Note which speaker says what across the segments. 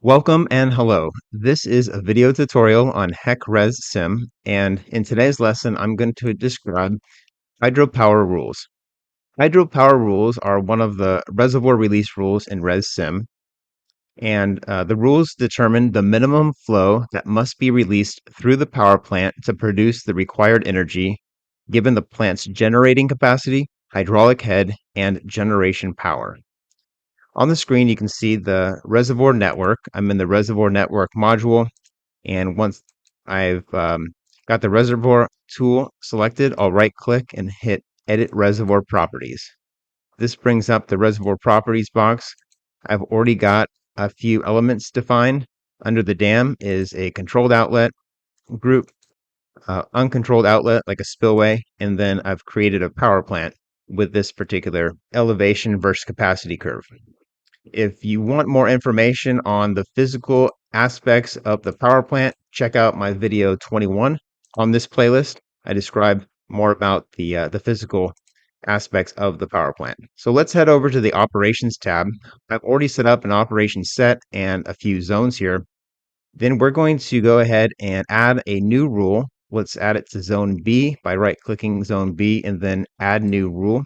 Speaker 1: Welcome and hello. This is a video tutorial on HEC ResSim, and in today's lesson, I'm going to describe hydropower rules. Hydropower rules are one of the reservoir release rules in ResSim, and the rules determine the minimum flow that must be released through the power plant to produce the required energy, given the plant's generating capacity, hydraulic head, and generation power. On the screen, you can see the reservoir network. I'm in the reservoir network module. And once I've got the reservoir tool selected, I'll right click and hit Edit Reservoir Properties. This brings up the Reservoir Properties box. I've already got a few elements defined. Under the dam is a controlled outlet group, uncontrolled outlet like a spillway, and then I've created a power plant with this particular elevation versus capacity curve. If you want more information on the physical aspects of the power plant, check out my video 21 on this playlist. I describe more about the physical aspects of the power plant. So let's head over to the operations tab. I've already set up an operations set and a few zones here. Then we're going to go ahead and add a new rule. Let's add it to zone B by right clicking zone B and then add new rule.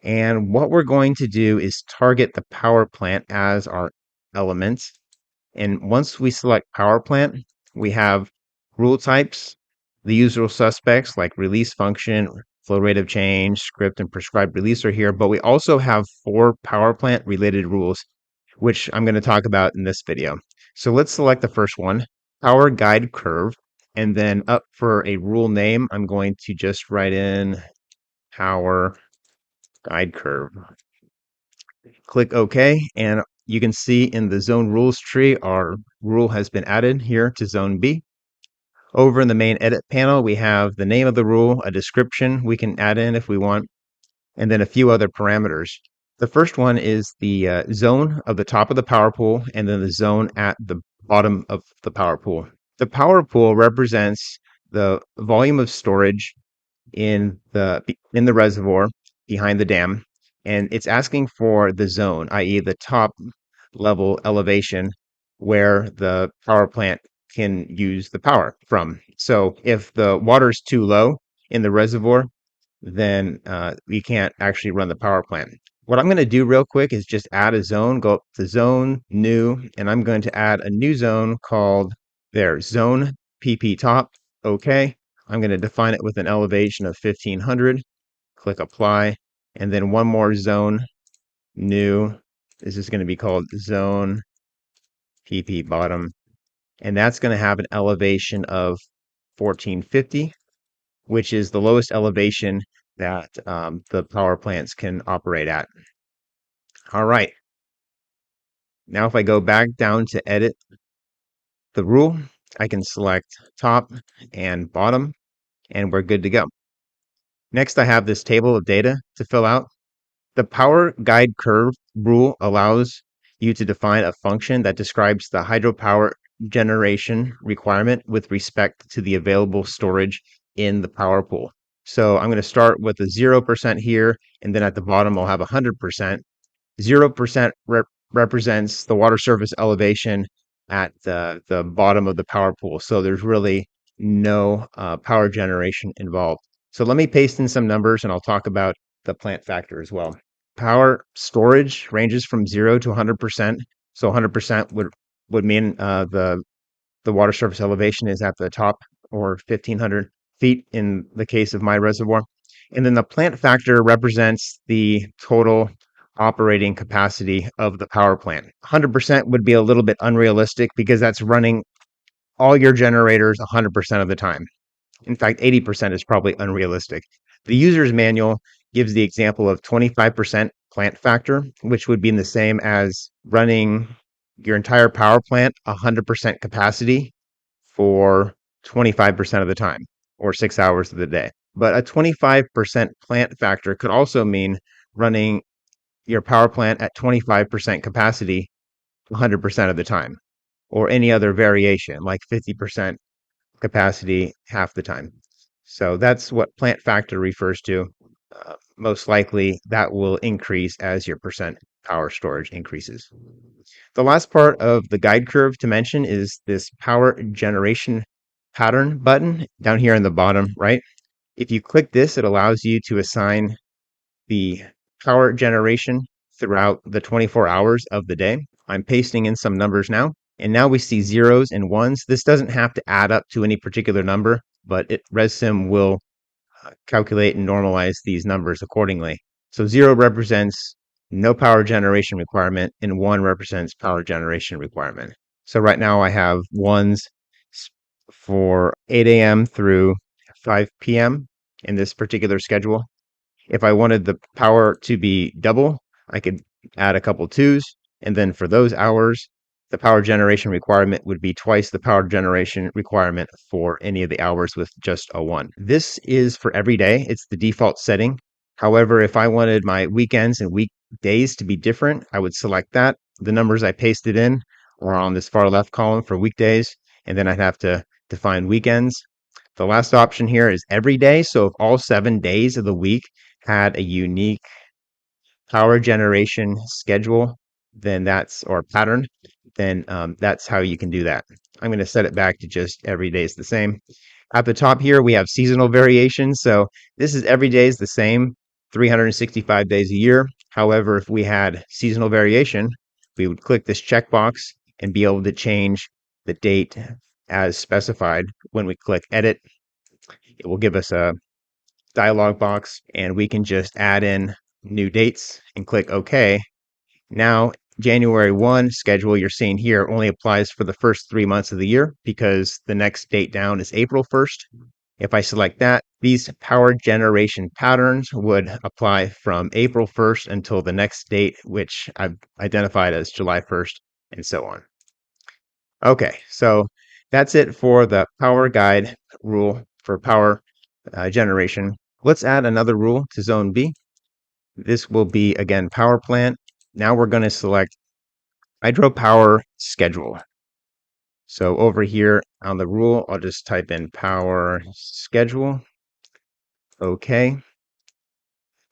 Speaker 1: And what we're going to do is target the power plant as our element. And once we select power plant, we have rule types, the usual suspects like release function, flow rate of change, script, and prescribed release are here. But we also have 4 power plant related rules, which I'm going to talk about in this video. So let's select the first one, power guide curve. And then up for a rule name, I'm going to just write in power guide curve. Click OK, and you can see in the zone rules tree, our rule has been added here to zone B. Over in the main edit panel, we have the name of the rule, a description we can add in if we want, and then a few other parameters. The first one is the zone of the top of the power pool, and then the zone at the bottom of the power pool. The power pool represents the volume of storage in the reservoir behind the dam, and it's asking for the zone, i.e. the top level elevation where the power plant can use the power from. So if the water is too low in the reservoir, then we can't actually run the power plant. What I'm going to do real quick is just add a zone, go up to zone, new, and I'm going to add a new zone called zone PP top. Okay. I'm going to define it with an elevation of 1500. Click apply. And then one more zone, new. This is going to be called zone PP bottom. And that's going to have an elevation of 1450, which is the lowest elevation that the power plants can operate at. All right. Now if I go back down to edit the rule, I can select top and bottom, and we're good to go. Next, I have this table of data to fill out. The power guide curve rule allows you to define a function that describes the hydropower generation requirement with respect to the available storage in the power pool. So I'm going to start with a 0% here, and then at the bottom I'll have 100%. 0% represents the water surface elevation at the bottom of the power pool. So there's really no power generation involved. So let me paste in some numbers and I'll talk about the plant factor as well. Power storage ranges from 0 to 100%. So 100% would mean the water surface elevation is at the top, or 1500 feet in the case of my reservoir. And then the plant factor represents the total operating capacity of the power plant. 100% would be a little bit unrealistic because that's running all your generators 100% of the time. In fact, 80% is probably unrealistic. The user's manual gives the example of 25% plant factor, which would be the same as running your entire power plant 100% capacity for 25% of the time, or 6 hours of the day. But a 25% plant factor could also mean running your power plant at 25% capacity 100% of the time, or any other variation like 50% capacity half the time. So that's what plant factor refers to. Most likely that will increase as your percent power storage increases. The last part of the guide curve to mention is this power generation pattern button down here in the bottom right. If you click this, it allows you to assign the power generation throughout the 24 hours of the day. I'm pasting in some numbers now, and now we see zeros and ones. This doesn't have to add up to any particular number, but ResSim will calculate and normalize these numbers accordingly. So 0 represents no power generation requirement, and 1 represents power generation requirement. So right now I have ones for 8 a.m. through 5 p.m. in this particular schedule. If I wanted the power to be double, I could add a couple twos, and then for those hours, the power generation requirement would be twice the power generation requirement for any of the hours with just a 1. This is for every day. It's the default setting. However, if I wanted my weekends and weekdays to be different, I would select that. The numbers I pasted in are on this far left column for weekdays, and then I'd have to define weekends. The last option here is every day. So if all 7 days of the week had a unique power generation schedule, then or pattern, then that's how you can do that. I'm going to set it back to just every day is the same. At the top here, we have seasonal variation. So this is every day is the same, 365 days a year. However, if we had seasonal variation, we would click this checkbox and be able to change the date as specified. When we click edit, it will give us a dialog box, and we can just add in new dates and click OK. Now, January 1 schedule you're seeing here only applies for the first 3 months of the year because the next date down is April 1st. If I select that, these power generation patterns would apply from April 1st until the next date, which I've identified as July 1st, and so on. Okay, so that's it for the power guide rule for power generation. Let's add another rule to zone B. This will be, again, power plant. Now we're going to select hydropower schedule. So over here on the rule, I'll just type in power schedule. Okay.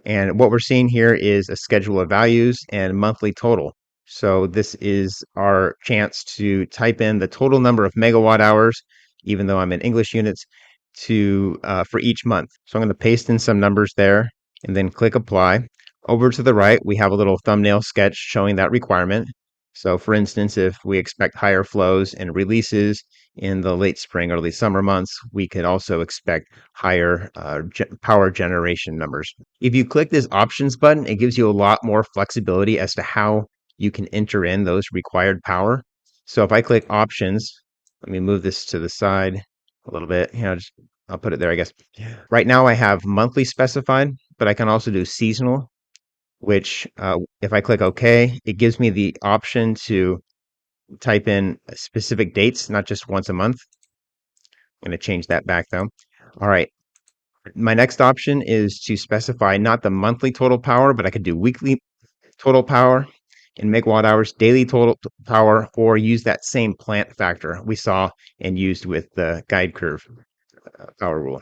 Speaker 1: And what we're seeing here is a schedule of values and monthly total. So this is our chance to type in the total number of megawatt hours, even though I'm in English units, for each month. So I'm going to paste in some numbers there and then click apply. Over to the right, we have a little thumbnail sketch showing that requirement. So for instance, if we expect higher flows and releases in the late spring, early summer months, we could also expect higher power generation numbers. If you click this options button, it gives you a lot more flexibility as to how you can enter in those required power. So if I click options, let me move this to the side a little bit. I'll put it there, I guess. Right now I have monthly specified, but I can also do seasonal, which if I click OK, it gives me the option to type in specific dates, not just once a month. I'm going to change that back though. All right. My next option is to specify not the monthly total power, but I could do weekly total power in megawatt hours, daily total power, or use that same plant factor we saw and used with the guide curve power rule.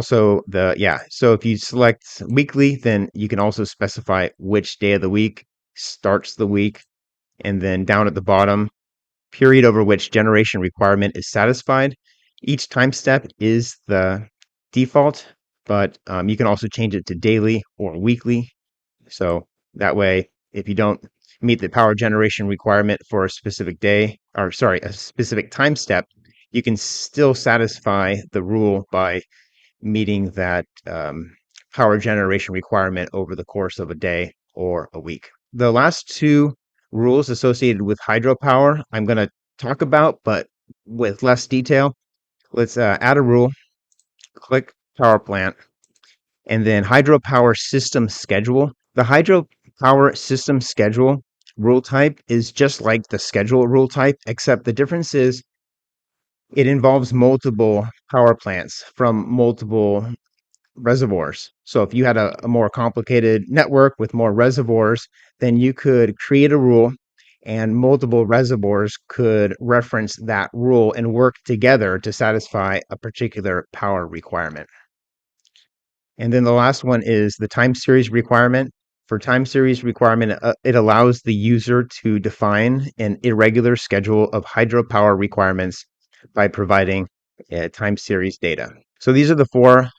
Speaker 1: So if you select weekly, then you can also specify which day of the week starts the week, and then down at the bottom, period over which generation requirement is satisfied. Each time step is the default, but you can also change it to daily or weekly. So that way, if you don't meet the power generation requirement for a specific day, a specific time step, you can still satisfy the rule by meeting that power generation requirement over the course of a day or a week. The last two rules associated with hydropower I'm going to talk about, but with less detail. Let's add a rule, click power plant, and then hydropower system schedule. The hydropower system schedule rule type is just like the schedule rule type, except the difference is it involves multiple power plants from multiple reservoirs. So if you had a more complicated network with more reservoirs, then you could create a rule and multiple reservoirs could reference that rule and work together to satisfy a particular power requirement. And then the last one is the time series requirement. For time series requirement, it allows the user to define an irregular schedule of hydropower requirements by providing time series data. So these are the four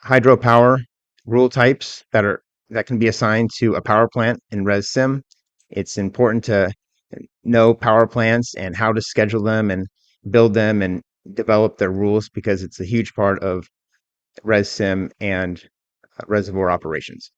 Speaker 1: hydropower rule types that can be assigned to a power plant in ResSim. It's important to know power plants and how to schedule them and build them and develop their rules because it's a huge part of ResSim and reservoir operations.